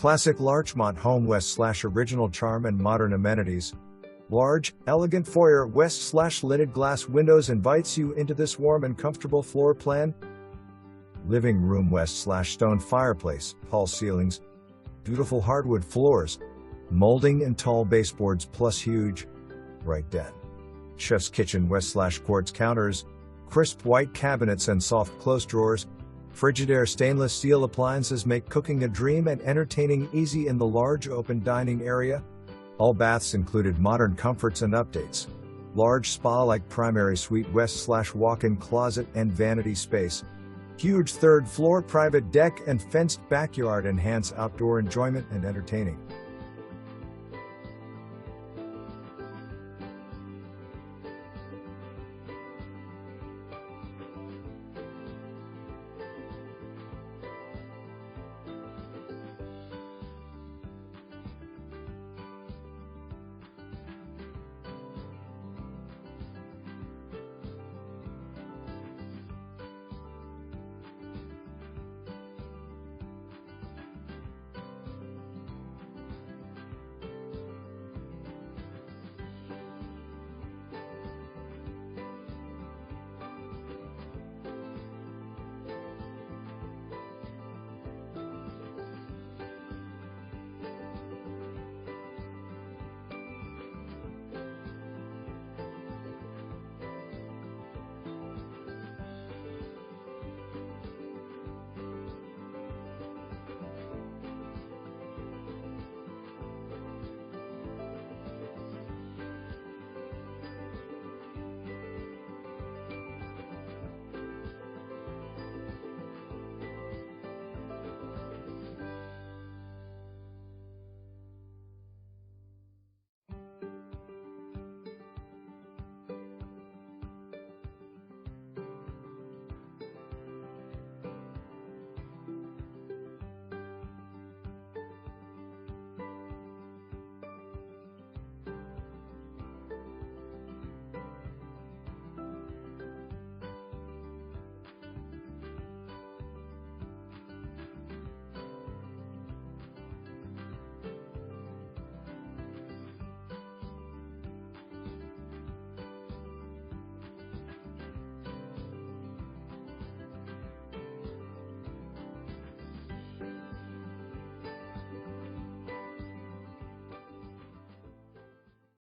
Classic Larchmont home west/original charm and modern amenities. Large, elegant foyer west/lidded glass windows invites you into this warm and comfortable floor plan. Living room west/stone fireplace, tall ceilings, beautiful hardwood floors, molding and tall baseboards plus huge, bright den. Chef's kitchen west/quartz counters, crisp white cabinets and soft close drawers. Frigidaire stainless steel appliances make cooking a dream and entertaining easy in the large open dining area. All baths included modern comforts and updates. Large spa-like primary suite west/walk-in closet and vanity space. Huge third floor private deck and fenced backyard enhance outdoor enjoyment and entertaining.